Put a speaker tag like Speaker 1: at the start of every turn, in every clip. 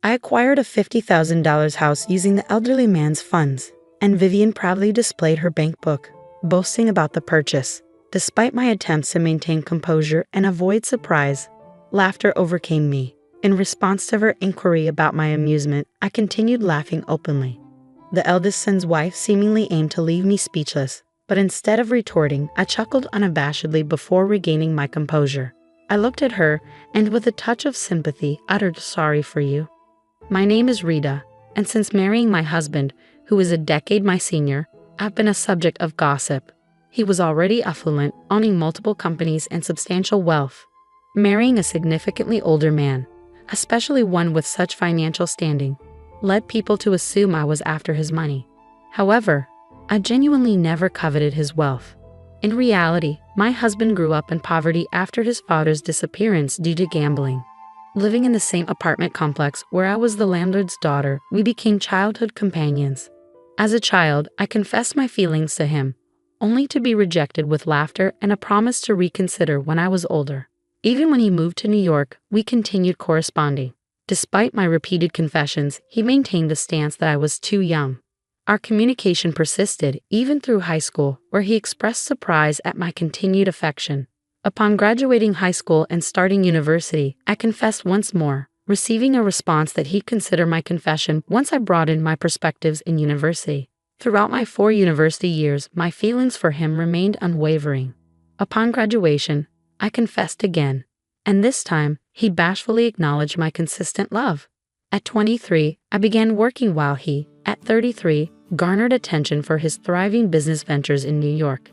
Speaker 1: I acquired a $50,000 house using the elderly man's funds, and Vivian proudly displayed her bank book, boasting about the purchase. Despite my attempts to maintain composure and avoid surprise, laughter overcame me. In response to her inquiry about my amusement, I continued laughing openly. The eldest son's wife seemingly aimed to leave me speechless, but instead of retorting, I chuckled unabashedly before regaining my composure. I looked at her and, with a touch of sympathy, uttered, "Sorry for you. My name is Rita, and since marrying my husband, who is a decade my senior, I've been a subject of gossip. He was already affluent, owning multiple companies and substantial wealth. Marrying a significantly older man, especially one with such financial standing, led people to assume I was after his money. However, I genuinely never coveted his wealth. In reality, my husband grew up in poverty after his father's disappearance due to gambling. Living in the same apartment complex where I was the landlord's daughter, we became childhood companions. As a child, I confessed my feelings to him, only to be rejected with laughter and a promise to reconsider when I was older. Even when he moved to New York, we continued corresponding. Despite my repeated confessions, he maintained the stance that I was too young. Our communication persisted even through high school, where he expressed surprise at my continued affection. Upon graduating high school and starting university, I confessed once more, receiving a response that he'd consider my confession once I broadened my perspectives in university. Throughout my 4 university years, my feelings for him remained unwavering. Upon graduation, I confessed again, and this time, he bashfully acknowledged my consistent love. At 23, I began working while he, at 33, garnered attention for his thriving business ventures in New York.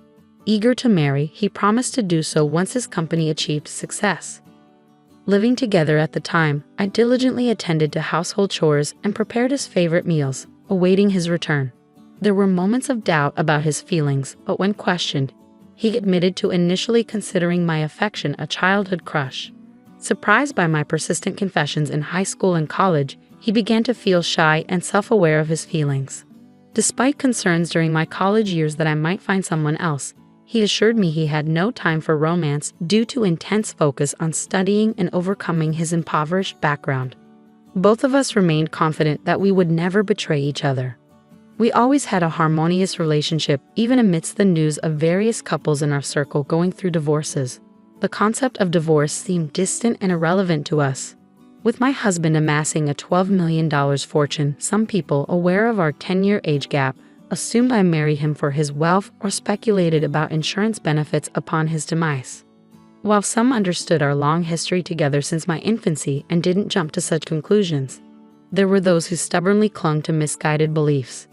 Speaker 1: Eager to marry, he promised to do so once his company achieved success. Living together at the time, I diligently attended to household chores and prepared his favorite meals, awaiting his return. There were moments of doubt about his feelings, but when questioned, he admitted to initially considering my affection a childhood crush. Surprised by my persistent confessions in high school and college, he began to feel shy and self-aware of his feelings. Despite concerns during my college years that I might find someone else, he assured me he had no time for romance due to intense focus on studying and overcoming his impoverished background. Both of us remained confident that we would never betray each other. We always had a harmonious relationship, even amidst the news of various couples in our circle going through divorces. The concept of divorce seemed distant and irrelevant to us. With my husband amassing a $12 million fortune, some people, aware of our 10-year age gap, assumed I married him for his wealth or speculated about insurance benefits upon his demise. While some understood our long history together since my infancy and didn't jump to such conclusions, there were those who stubbornly clung to misguided beliefs.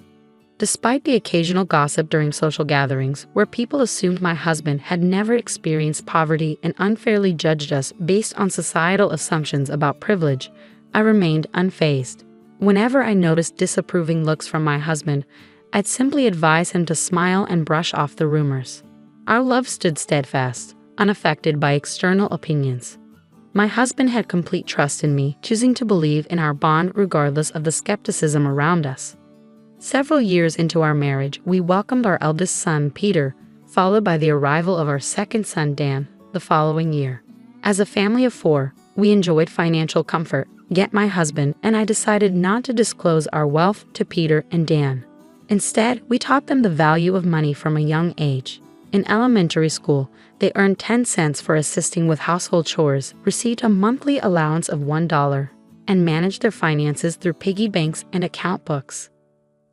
Speaker 1: Despite the occasional gossip during social gatherings, where people assumed my husband had never experienced poverty and unfairly judged us based on societal assumptions about privilege, I remained unfazed. Whenever I noticed disapproving looks from my husband, I'd simply advise him to smile and brush off the rumors. Our love stood steadfast, unaffected by external opinions. My husband had complete trust in me, choosing to believe in our bond regardless of the skepticism around us. Several years into our marriage, we welcomed our eldest son, Peter, followed by the arrival of our second son, Dan, the following year. As a family of 4, we enjoyed financial comfort, yet my husband and I decided not to disclose our wealth to Peter and Dan. Instead, we taught them the value of money from a young age. In elementary school, they earned 10 cents for assisting with household chores, received a monthly allowance of $1, and managed their finances through piggy banks and account books.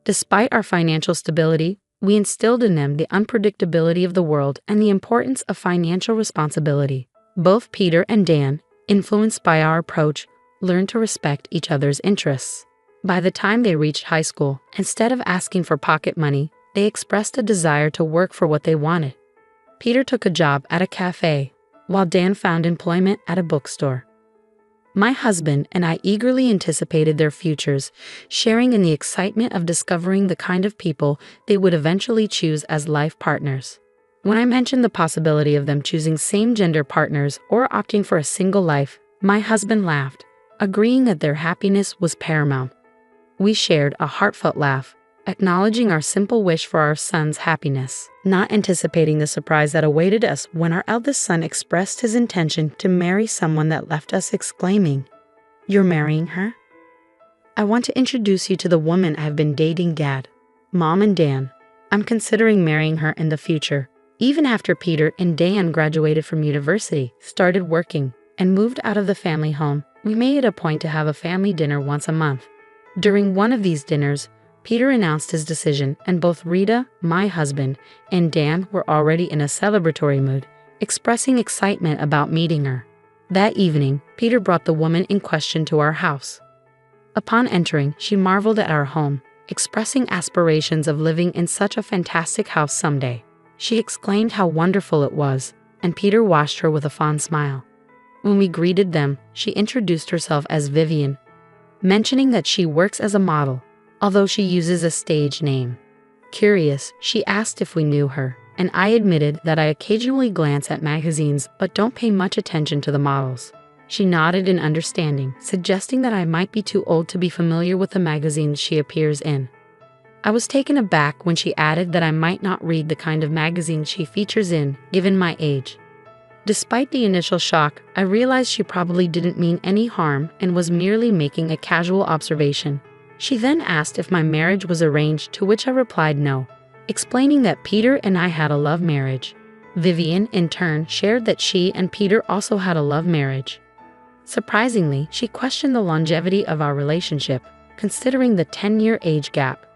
Speaker 1: Despite our financial stability, we instilled in them the unpredictability of the world and the importance of financial responsibility. Both Peter and Dan, influenced by our approach, learned to respect each other's interests. By the time they reached high school, instead of asking for pocket money, they expressed a desire to work for what they wanted. Peter took a job at a cafe, while Dan found employment at a bookstore. My husband and I eagerly anticipated their futures, sharing in the excitement of discovering the kind of people they would eventually choose as life partners. When I mentioned the possibility of them choosing same-gender partners or opting for a single life, my husband laughed, agreeing that their happiness was paramount. We shared a heartfelt laugh, acknowledging our simple wish for our son's happiness, not anticipating the surprise that awaited us when our eldest son expressed his intention to marry someone that left us exclaiming, "You're marrying her?" I want to introduce you to the woman I've been dating, Dad, Mom, and Dan. I'm considering marrying her in the future." Even after Peter and Dan graduated from university, started working, and moved out of the family home, we made it a point to have a family dinner once a month. During one of these dinners, Peter announced his decision, and both Rita, my husband, and Dan were already in a celebratory mood, expressing excitement about meeting her. That evening, Peter brought the woman in question to our house. Upon entering, she marveled at our home, expressing aspirations of living in such a fantastic house someday. She exclaimed how wonderful it was, and Peter watched her with a fond smile. When we greeted them, she introduced herself as Vivian, mentioning that she works as a model, although she uses a stage name. Curious, she asked if we knew her, and I admitted that I occasionally glance at magazines but don't pay much attention to the models. She nodded in understanding, suggesting that I might be too old to be familiar with the magazines she appears in. I was taken aback when she added that I might not read the kind of magazines she features in, given my age. Despite the initial shock, I realized she probably didn't mean any harm and was merely making a casual observation. She then asked if my marriage was arranged, to which I replied no, explaining that Peter and I had a love marriage. Vivian, in turn, shared that she and Peter also had a love marriage. Surprisingly, she questioned the longevity of our relationship, considering the 10-year age gap.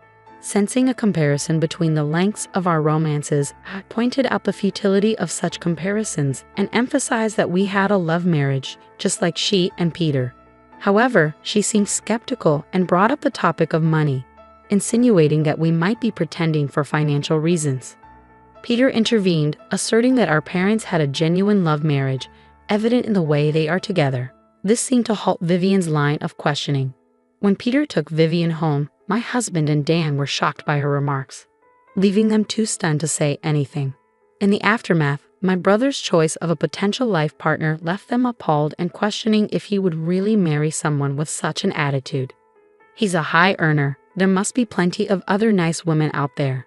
Speaker 1: Sensing a comparison between the lengths of our romances, I pointed out the futility of such comparisons and emphasized that we had a love marriage, just like she and Peter. However, she seemed skeptical and brought up the topic of money, insinuating that we might be pretending for financial reasons. Peter intervened, asserting that our parents had a genuine love marriage, evident in the way they are together. This seemed to halt Vivian's line of questioning. When Peter took Vivian home, my husband and Dan were shocked by her remarks, leaving them too stunned to say anything. In the aftermath, my brother's choice of a potential life partner left them appalled and questioning if he would really marry someone with such an attitude. He's a high earner. There must be plenty of other nice women out there.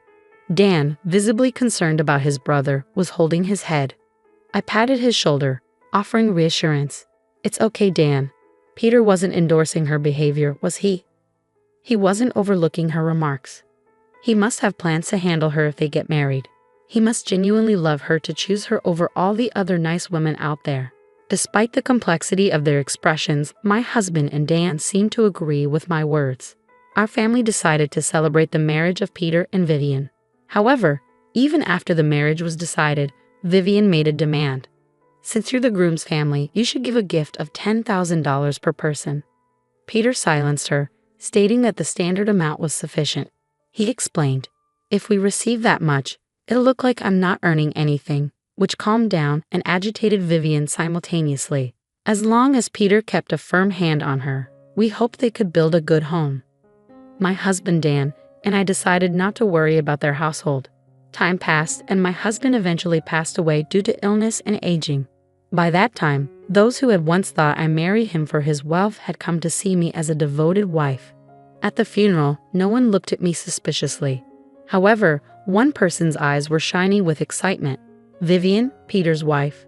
Speaker 1: Dan, visibly concerned about his brother, was holding his head. I patted his shoulder, offering reassurance. "It's okay, Dan. Peter wasn't endorsing her behavior, was he? He wasn't overlooking her remarks. He must have plans to handle her if they get married. He must genuinely love her to choose her over all the other nice women out there." Despite the complexity of their expressions, my husband and Dan seemed to agree with my words. Our family decided to celebrate the marriage of Peter and Vivian. However, even after the marriage was decided, Vivian made a demand. "Since you're the groom's family, you should give a gift of $10,000 per person." Peter silenced her, stating that the standard amount was sufficient. He explained, "If we receive that much, it'll look like I'm not earning anything," which calmed down and agitated Vivian simultaneously. As long as Peter kept a firm hand on her, we hoped they could build a good home. My husband Dan and I decided not to worry about their household. Time passed, and my husband eventually passed away due to illness and aging. By that time, those who had once thought I married him for his wealth had come to see me as a devoted wife. At the funeral, no one looked at me suspiciously. However, one person's eyes were shining with excitement. Vivian, Peter's wife.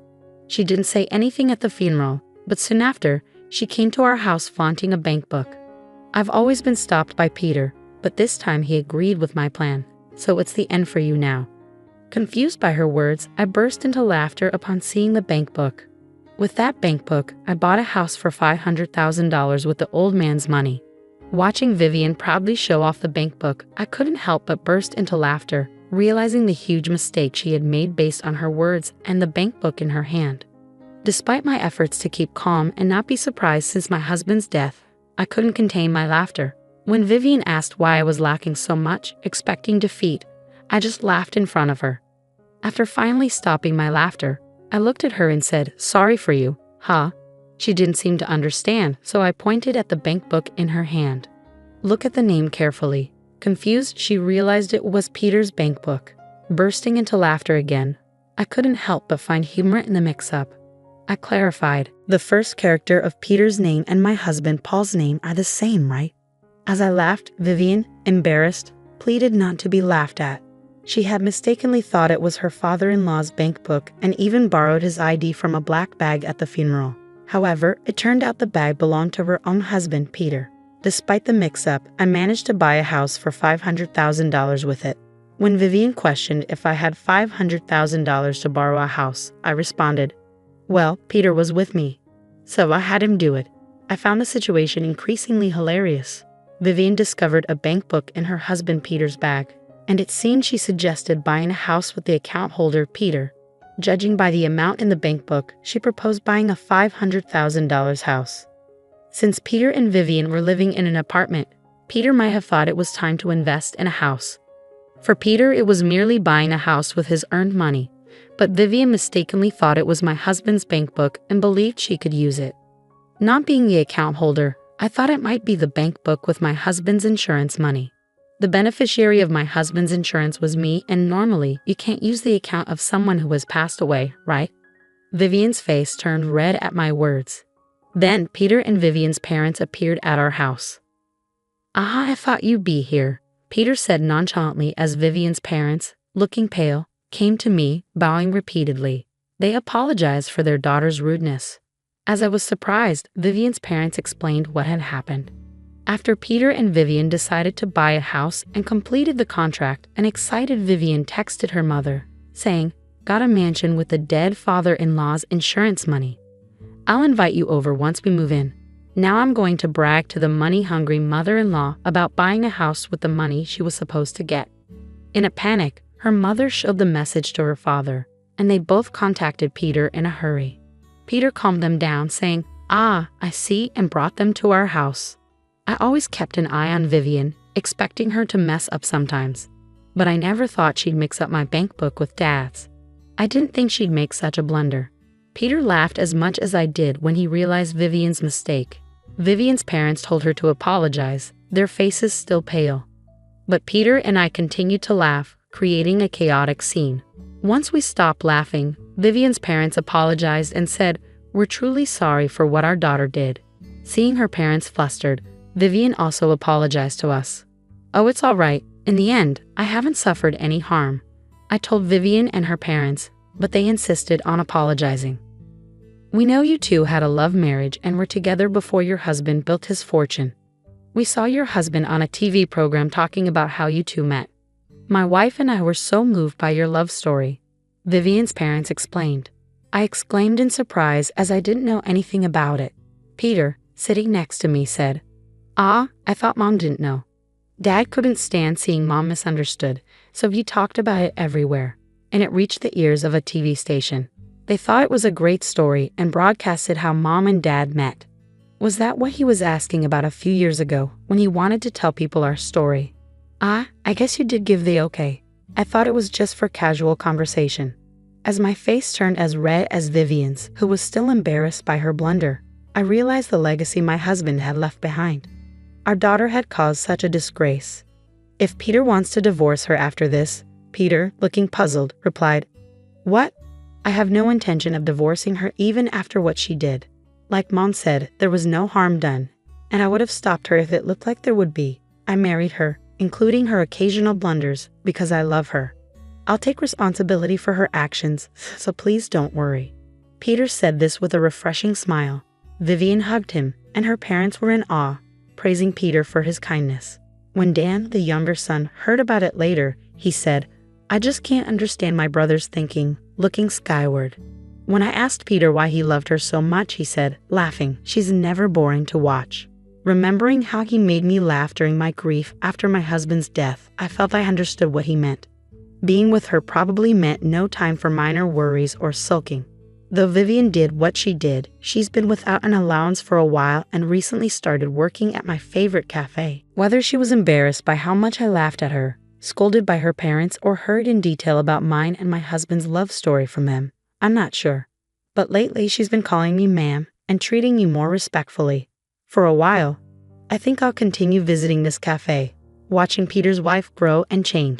Speaker 1: She didn't say anything at the funeral, but soon after, she came to our house flaunting a bank book. I've always been stopped by Peter, but this time he agreed with my plan. "So it's the end for you now." Confused by her words, I burst into laughter upon seeing the bank book. With that bank book, I bought a house for $500,000 with the old man's money. Watching Vivian proudly show off the bank book, I couldn't help but burst into laughter, realizing the huge mistake she had made based on her words and the bank book in her hand. Despite my efforts to keep calm and not be surprised since my husband's death, I couldn't contain my laughter. When Vivian asked why I was lacking so much, expecting defeat, I just laughed in front of her. After finally stopping my laughter, I looked at her and said, "Sorry for you, huh?" She didn't seem to understand, so I pointed at the bank book in her hand. "Look at the name carefully." Confused, she realized it was Peter's bank book. Bursting into laughter again, I couldn't help but find humor in the mix-up. I clarified, "The first character of Peter's name and my husband Paul's name are the same, right?" As I laughed, Vivian, embarrassed, pleaded not to be laughed at. She had mistakenly thought it was her father-in-law's bank book and even borrowed his ID from a black bag at the funeral. However, it turned out the bag belonged to her own husband, Peter. Despite the mix-up, I managed to buy a house for $500,000 with it. When Vivian questioned if I had $500,000 to borrow a house, I responded, "Well, Peter was with me, so I had him do it." I found the situation increasingly hilarious. Vivian discovered a bank book in her husband Peter's bag, and it seemed she suggested buying a house with the account holder, Peter. Judging by the amount in the bank book, she proposed buying a $500,000 house. Since Peter and Vivian were living in an apartment, Peter might have thought it was time to invest in a house. For Peter, it was merely buying a house with his earned money, but Vivian mistakenly thought it was my husband's bank book and believed she could use it. Not being the account holder, I thought it might be the bank book with my husband's insurance money. The beneficiary of my husband's insurance was me, and normally, you can't use the account of someone who has passed away, right? Vivian's face turned red at my words. Then, Peter and Vivian's parents appeared at our house. "Ah, I thought you'd be here," Peter said nonchalantly as Vivian's parents, looking pale, came to me, bowing repeatedly. They apologized for their daughter's rudeness. As I was surprised, Vivian's parents explained what had happened. After Peter and Vivian decided to buy a house and completed the contract, an excited Vivian texted her mother, saying, "Got a mansion with the dead father-in-law's insurance money. I'll invite you over once we move in." Now I'm going to brag to the money-hungry mother-in-law about buying a house with the money she was supposed to get. In a panic, her mother showed the message to her father, and they both contacted Peter in a hurry. Peter calmed them down, saying, "Ah, I see," and brought them to our house. I always kept an eye on Vivian, expecting her to mess up sometimes. But I never thought she'd mix up my bank book with Dad's. I didn't think she'd make such a blunder. Peter laughed as much as I did when he realized Vivian's mistake. Vivian's parents told her to apologize, their faces still pale. But Peter and I continued to laugh, creating a chaotic scene. Once we stopped laughing, Vivian's parents apologized and said, "We're truly sorry for what our daughter did." Seeing her parents flustered, Vivian also apologized to us. "Oh, it's all right. In the end, I haven't suffered any harm," I told Vivian and her parents, but they insisted on apologizing. "We know you two had a love marriage and were together before your husband built his fortune. We saw your husband on a TV program talking about how you two met. My wife and I were so moved by your love story," Vivian's parents explained. I exclaimed in surprise as I didn't know anything about it. Peter, sitting next to me, said, "Ah, I thought Mom didn't know." Dad couldn't stand seeing Mom misunderstood, so he talked about it everywhere, and it reached the ears of a TV station. They thought it was a great story and broadcasted how Mom and Dad met. Was that what he was asking about a few years ago when he wanted to tell people our story? "Ah, I guess you did give the okay. I thought it was just for casual conversation." As my face turned as red as Vivian's, who was still embarrassed by her blunder, I realized the legacy my husband had left behind. Our daughter had caused such a disgrace. "If Peter wants to divorce her after this," Peter, looking puzzled, replied, "What? I have no intention of divorcing her even after what she did. Like Mom said, there was no harm done, and I would have stopped her if it looked like there would be. I married her, including her occasional blunders, because I love her. I'll take responsibility for her actions, so please don't worry." Peter said this with a refreshing smile. Vivian hugged him, and her parents were in awe, praising Peter for his kindness. When Dan, the younger son, heard about it later, he said, "I just can't understand my brother's thinking," looking skyward. When I asked Peter why he loved her so much, he said, laughing, "She's never boring to watch." Remembering how he made me laugh during my grief after my husband's death, I felt I understood what he meant. Being with her probably meant no time for minor worries or sulking. Though Vivian did what she did, she's been without an allowance for a while and recently started working at my favorite cafe. Whether she was embarrassed by how much I laughed at her, scolded by her parents, or heard in detail about mine and my husband's love story from them, I'm not sure. But lately she's been calling me ma'am and treating me more respectfully. For a while, I think I'll continue visiting this cafe, watching Peter's wife grow and change.